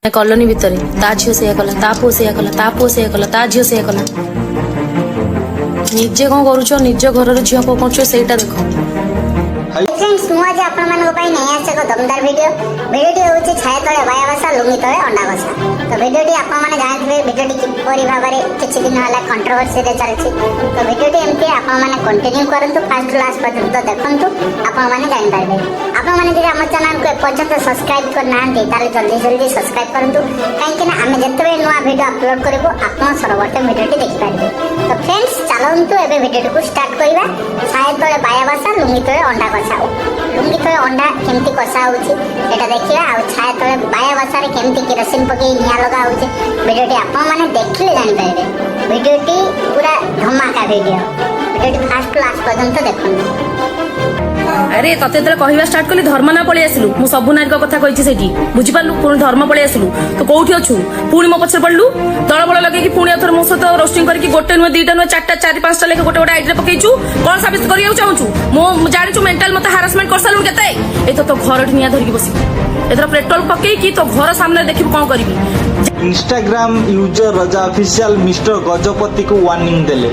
Colony भितर ता झील से कला ता पुओ से कला ता पुओ से कला ता झील से कला निजे कौन करूछ निज घर झील को कर देख फ्रेंड्स मु आज आपण मानको पई नै आसे को दमदार वीडियोटी होची छाया तळे बाया भाषा लुंगी तळे अंडा भाषा तो वीडियोटी आपण माने जानथिबे वीडियोटी किपरि भाबरे किछि दिन होला कंट्रोवर्सी रे चलछि तो वीडियोटी एमके आपण माने कंटिन्यू करंतु फर्स्ट लास्ट पर्यंत देखंतु आपण माने जानि पारबे आपण माने जे हमर चैनल को पर्यंत सब्सक्राइब कर नांती ताले जल्दी जल्दी सब्सक्राइब करंतु काहे कि ना हमें जतबे नवा वीडियो अपलोड करबो आपण सरबटे वीडियोटी देखि पारबे तो फ्रेंड्स चलंतु एबे वीडियोटी को स्टार्ट करबा छाया तळे बाया भाषा लुंगी तळे अंडा लुंगी तले अंडा केमती कषा होची एटा देखिबा आ छाया तले बाया भाषा रे केमती केरोसिन पके निया लगा होची वीडियोटी आपण माने देखिले जानि पाइबे वीडियोटी पूरा धमाका वीडियोटी फास्ट क्लास पर्यंत देखंतु अरे तते तले कहवा स्टार्ट कली धर्म ना पळे आसिलु मु सब नारी कथा कहिछि सेठी बुझि पालु पुणी धर्म पळे आसिलु तो कोठी अछु पुणी मो पछे पडलु तळ बळ लगे कि पुणी अथर मो सहित रोस्टिंग करके गोटे न दीटा न चारटा चारि पांचटा लेके गोटे गोटे आइडिया पकेइछु कोन साबित करिया चाहूछु मो जानिछु मेंटल मते हारासमेंट करसालु केते ए तो घर निया धरकी बसी एथर पेट्रोल पकेई कि तो घर सामने देखिब कोन करबी इंस्टाग्राम यूजर रजा ऑफिशियल मिस्टर गजपति को वार्निंग देले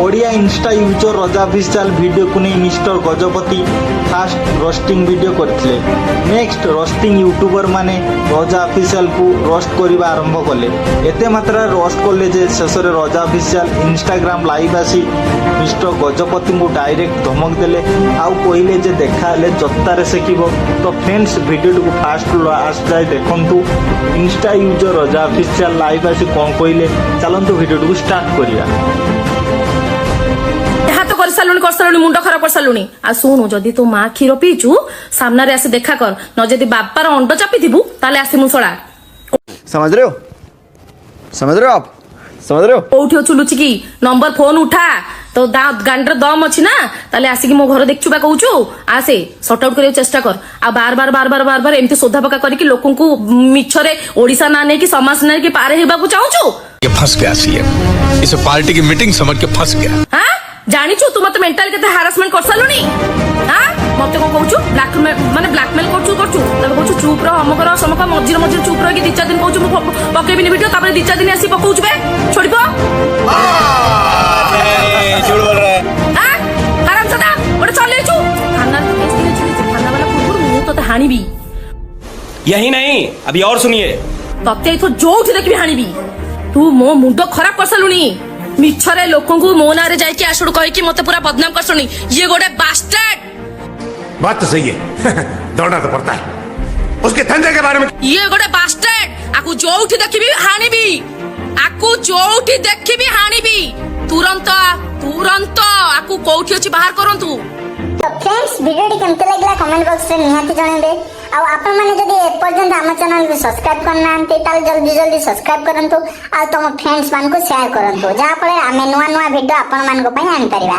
ओडिया इंस्टा यूजर रजा ऑफिशियल वीडियो को नहीं mister Gajapati fast roasting video करथिले नेक्स्ट रोस्टिंग यूट्यूबर माने रजा ऑफिशियल को रोस्ट करबा आरंभ कले एते मात्रा रोस्ट करले जे शेषरे रजा ऑफिशियल इंस्टाग्राम लाइव आसी मिस्टर गजपति को डायरेक्ट धमक देले आउ कहिले जे देखाले जत्तारे सेकिबो तो फ्रेंड्स वीडियो को फास्ट लास्ट जाय देखंतु इंस्टा यूजर रजा ऑफिशियल लाइव आसी कोन कहिले चलंतु वीडियो को स्टार्ट करिया कर सालुनी मुंड खराब कर सालुनी आ सुनु जदी तो मां खीर पीचु सामने रे आसे देखा कर न जदी बापार अंड चापी दिबु ताले आसे मुसळा समझ रहे हो आप समझ रहे हो कोठी अछु लुचि की नंबर फोन उठा तो गांडर दम अछि ना ताले आसी की मो घर देखछु बा कहूछु आसे सॉर्ट आउट करे चेष्टा कर आ बार बार एमती सोधा पका करी कि लोकन को मिछरे ओडिसा ना ने कि समाज ना कि पारे हेबा को चाहूछु ये फंस गया सीएम इस पार्टी की मीटिंग समझ के फंस गया हां जानिछु तू मते मेंटल केते हारासमेंट कर सालुनी हां मते को कहूछु ब्लैकमेल करछु तब कहूछु चुप रह हम कर समका मझिर चुप रह कि 2-4 दिन कहूछु पकेबिनी वीडियो तापर 2-4 दिन आसी पकौछु बे छोड़बो झूठ बोल रहा है हां हरामजादा ओटे चलेछु खाना केस दिने खाना वाला पुरपुर मु तते हानिबी यही नहीं अभी और सुनिए तते इथो जोठी देखबी हानिबी तू मो मुंडो खराब कर सालुनी मिछरे लोकन को मो नारे जाई के आसुड कहि कि मते पूरा बदनाम करसनी ये गोटे बास्टर्ड बात तो सही है दौड़ना तो पड़ता है उसके धंधे के बारे में ये गोटे बास्टर्ड आकु जोठी देखिबी हानिबी आकु जोठी देखिबी हानिबी तुरंत आकु कोठी अछि बाहर करंतु तो फ्रेंड्स वीडियोटी केमते लागला कमेंट बॉक्स रे निहाती जणाइबे आ आपण माने जदी ए पर्यंत हम चैनल को सब्सक्राइब करना आंते ताल जल्दी सब्सक्राइब करंतु आ तम फ्रेंड्स मान को शेयर करंतु जा पळे हमें नुवा वीडियो आपण मान को पई आनि परिबा।